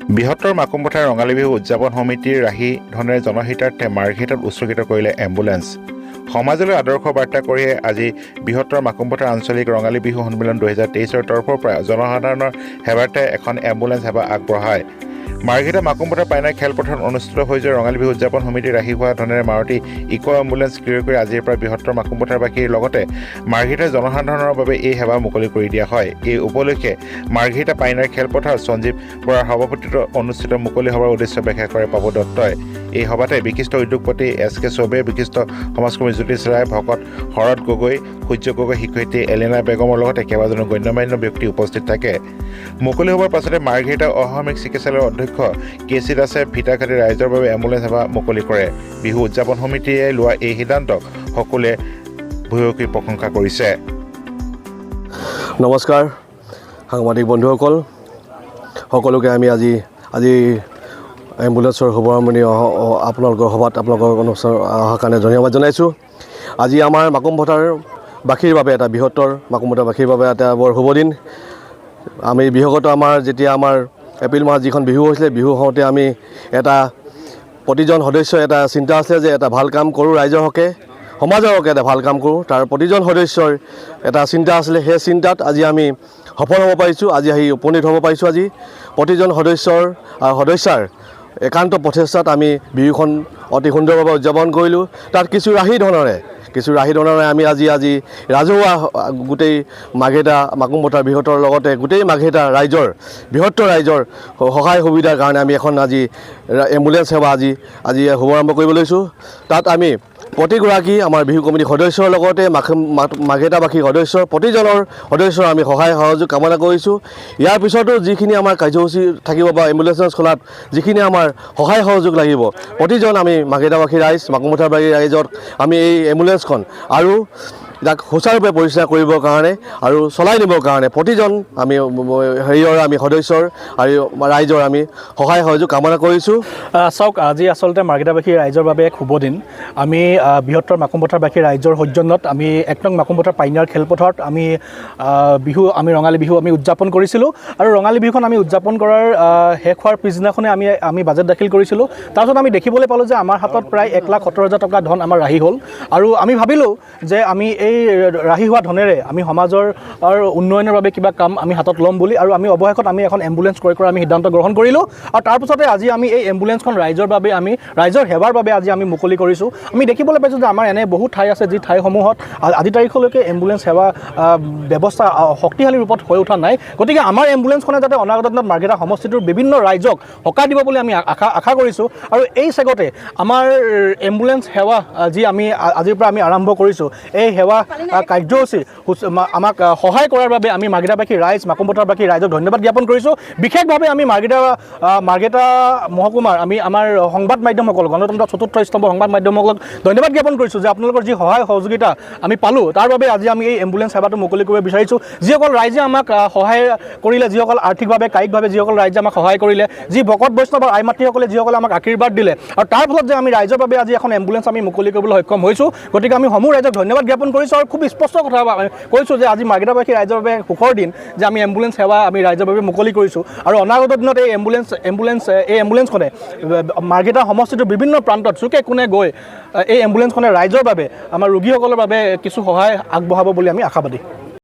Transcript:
বৃহত্তৰ মাকুমপথাৰ ৰঙালী বিহু উদযাপন সমিতিৰ ৰাহি ধনেৰে জনহিতাৰ্থে মাৰ্ঘেৰিটাত উৎসৰ্গিত কৰিলে এম্বুলেন্স। সমাজলৈ আদৰ্শ বাৰ্তা কৰিয়ে আজি বৃহত্তৰ মাকুমপথাৰ আঞ্চলিক ৰঙালী বিহু সন্মিলন 2023ৰ তৰফৰ পৰা জনসাধাৰণৰ সেৱাৰ্থে এখন এম্বুলেন্স সেৱা আগবঢ়ায়। মাৰ্ঘেৰিটা মাকুমপথাৰ পাইনাৰ খেলপথাৰত অনুষ্ঠিত হৈ যোৱা ৰঙালী বিহু উদযাপন সমিতিৰ ৰাহি হোৱা ধনেৰে মাৰুতি ইক' এম্বুলেন্স ক্ৰয় কৰি আজিৰ পৰা বৃহত্তৰ মাকুমপথাৰবাসীৰ লগতে মাৰ্ঘেৰিটাৰ জনসাধাৰণৰ বাবে এই সেৱা মুকলি কৰি দিয়া হয়। এই উপলক্ষে মাৰ্ঘেৰিটা পাইনাৰ খেলপথাৰত সঞ্জীৱ বৰাৰ সভাপতিত্বত অনুষ্ঠিত মুকলি সভাৰ উদ্দেশ্য ব্যাখ্যা কৰে পাপু দত্তই। এই সভাতে বিশিষ্ট উদ্যোগপতি SK চৌবে, বিশিষ্ট সমাজকৰ্মী জ্যোতিষ ৰায়, ভকত শৰৎ গগৈ, সূৰ্য গগৈ, শিক্ষয়িত্ৰী এলেনা বেগমৰ লগতে কেইবাজনো গণ্যমান্য ব্যক্তি উপস্থিত থাকে। মুকলি সভাৰ পাছতে মাৰ্ঘেৰিটা অসামৰিক চিকিৎসালয়ৰ অধ্যক্ষ KC দাসে ফিতাকাটি ৰাইজৰ বাবে এম্বুলেন্স সেৱা মুকলি কৰে। বিহু উদযাপন সমিতিয়ে লোৱা এই সিদ্ধান্তক সকলোৱে ভূয়সী প্ৰশংসা কৰিছে। নমস্কাৰ সাংবাদিক বন্ধুসকল, সকলোকে আমি আজি এম্বুলেন্সৰ শুভাৰম্ভণি আপোনালোকৰ সভাত আপোনালোকৰ অনুষ্ঠান অহাৰ কাৰণে ধন্যবাদ জনাইছোঁ। আজি আমাৰ মাকুমপথাৰবাসীৰ বাবে এটা বৃহত্তৰ মাকুমপথাৰবাসীৰ বাবে এটা বৰ শুভ দিন। আমি বিশেষত যেতিয়া আমাৰ এপ্ৰিল মাহত যিখন বিহু হৈছিলে, বিহু হওঁতে আমি এটা প্ৰতিজন সদস্যৰ এটা চিন্তা আছিলে যে এটা ভাল কাম কৰোঁ, ৰাইজৰ হকে সমাজৰ হকে এটা ভাল কাম কৰোঁ। তাৰ প্ৰতিজন সদস্যৰ এটা চিন্তা আছিলে। সেই চিন্তাত আজি আমি সফল হ'ব পাৰিছোঁ, আজি আহি উপনীত হ'ব পাৰিছোঁ। আজি প্ৰতিজন সদস্যাৰ একান্ত প্ৰচেষ্টাত আমি বিহুখন অতি সুন্দৰভাৱে উদযাপন কৰিলোঁ। তাত কিছু ৰাহি ধনেৰে আমি আজি ৰাজহুৱা গোটেই মাৰ্ঘেৰিটা মাকুমপথাৰ বৃহত্তৰ লগতে গোটেই মাৰ্ঘেৰিটা বৃহত্তৰ ৰাইজৰ সহায় সুবিধাৰ কাৰণে আমি এখন আজি এম্বুলেন্স সেৱা আজি শুভাৰম্ভ কৰিব লৈছোঁ। তাত আমি প্ৰতিগৰাকী আমাৰ বিহু কমিটিৰ সদস্যৰ লগতে মাৰ্ঘেৰিটাবাসী প্ৰতিজনৰ সদস্যৰ আমি সহায় সহযোগ কামনা কৰিছোঁ। ইয়াৰ পিছতো যিখিনি আমাৰ কাৰ্যসূচী থাকিব বা এম্বুলেন্স খোলাত যিখিনি আমাৰ সহায় সহযোগ লাগিব, প্ৰতিজন আমি মাৰ্ঘেৰিটাবাসী মাকুমপথাৰবাসী ৰাইজত আমি এই এম্বুলেন্সখন আৰু যাক সুচাৰুৰূপে পৰিচালনা কৰিবৰ কাৰণে আৰু চলাই নিবৰ কাৰণে প্ৰতিজন আমি সদস্যৰ আৰু ৰাইজৰ আমি সহায় সহযোগ কামনা কৰিছোঁ। চাওক, আজি আচলতে মাৰ্ঘেৰিটাবাসী ৰাইজৰ বাবে এক শুভ দিন। আমি বৃহত্তৰ মাকুমপথাৰবাসী ৰাইজৰ সৌজন্যত আমি 1 নং মাকুমপথাৰ পাইনাৰ খেলপথাৰত আমি ৰঙালী বিহু উদযাপন কৰিছিলোঁ। আৰু ৰঙালী বিহুখন আমি উদযাপন কৰাৰ শেষ হোৱাৰ পিছদিনাখনে আমি বাজেট দাখিল কৰিছিলোঁ। তাৰপিছত আমি দেখিবলৈ পালোঁ যে আমাৰ হাতত প্ৰায় 1,70,000 টকা ধন আমাৰ ৰাহি হ'ল। আৰু আমি ভাবিলোঁ যে আমি এই ৰাহি হোৱা ধনেৰে আমি সমাজৰ উন্নয়নৰ বাবে কিবা কাম আমি হাতত ল'ম বুলি, আৰু আমি অৱশেষত আমি এখন এম্বুলেন্স ক্ৰয় কৰাৰ আমি সিদ্ধান্ত গ্ৰহণ কৰিলোঁ। আৰু তাৰপিছতে আজি আমি এই এম্বুলেন্সখন ৰাইজৰ সেৱাৰ বাবে আজি আমি মুকলি কৰিছোঁ। আমি দেখিবলৈ পাইছোঁ যে আমাৰ এনে বহুত ঠাই আছে যি ঠাইসমূহত আজি তাৰিখলৈকে এম্বুলেন্স সেৱা ব্যৱস্থা শক্তিশালী ৰূপত হৈ উঠা নাই। গতিকে আমাৰ এম্বুলেন্সখনে যাতে অনাগত দিনত মাৰ্ঘেৰিটা সমষ্টিটোৰ বিভিন্ন ৰাইজক সকাহ দিব বুলি আমি আশা কৰিছোঁ। আৰু এই চেগতে আমাৰ এম্বুলেন্স সেৱা যি আমি আজিৰ পৰা আমি আৰম্ভ কৰিছোঁ, এই সেৱা কাৰ্যসূচী আমাক সহায় কৰাৰ বাবে আমি মাৰ্ঘেৰিটাবাসী মাকুমপথাৰবাসী ৰাইজক ধন্যবাদ জ্ঞাপন কৰিছোঁ। বিশেষভাৱে আমি মাৰ্ঘেৰিটা মহকুমাৰ আমাৰ সংবাদ মাধ্যমসকল, গণতন্ত্ৰৰ চতুৰ্থ স্তম্ভ সংবাদ মাধ্যমসকলক ধন্যবাদ জ্ঞাপন কৰিছোঁ যে আপোনালোকৰ যি সহায় সহযোগিতা আমি পালোঁ, তাৰ বাবে আজি আমি এই এম্বুলেন্স সেৱাটো মুকলি কৰিব বিচাৰিছোঁ। যিসকল ৰাইজে আমাক সহায় কৰিলে, যিসকল আৰ্থিকভাৱে কায়িকভাৱে যিসকল ৰাইজে আমাক সহায় কৰিলে, যি ভকত বৈষ্ণৱ আৰু আই মাতৃসকলে যিসকলে আমাক আশীৰ্বাদ দিলে, আৰু তাৰ ফলত যে আমি ৰাইজৰ বাবে আজি এখন এম্বুলেন্স আমি মুকলি কৰিবলৈ সক্ষম হৈছোঁ। গতিকে আমি সমূহ ৰাইজক ধন্যবাদ জ্ঞাপন কৰিছোঁ আৰু খুব স্পষ্ট কথা কৈছোঁ যে আজি মাৰ্ঘেৰিটাবাসী ৰাইজৰ বাবে সুখৰ দিন যে আমি এম্বুলেন্স সেৱা আমি ৰাইজৰ বাবে মুকলি কৰিছোঁ। আৰু অনাগত দিনত এই এম্বুলেন্সখনে মাৰ্ঘেৰিটা সমষ্টিটোৰ বিভিন্ন প্ৰান্তত চুকে কোণে গৈ এই এম্বুলেন্সখনে ৰাইজৰ বাবে, আমাৰ ৰোগীসকলৰ বাবে কিছু সহায় আগবঢ়াব বুলি আমি আশাবাদী।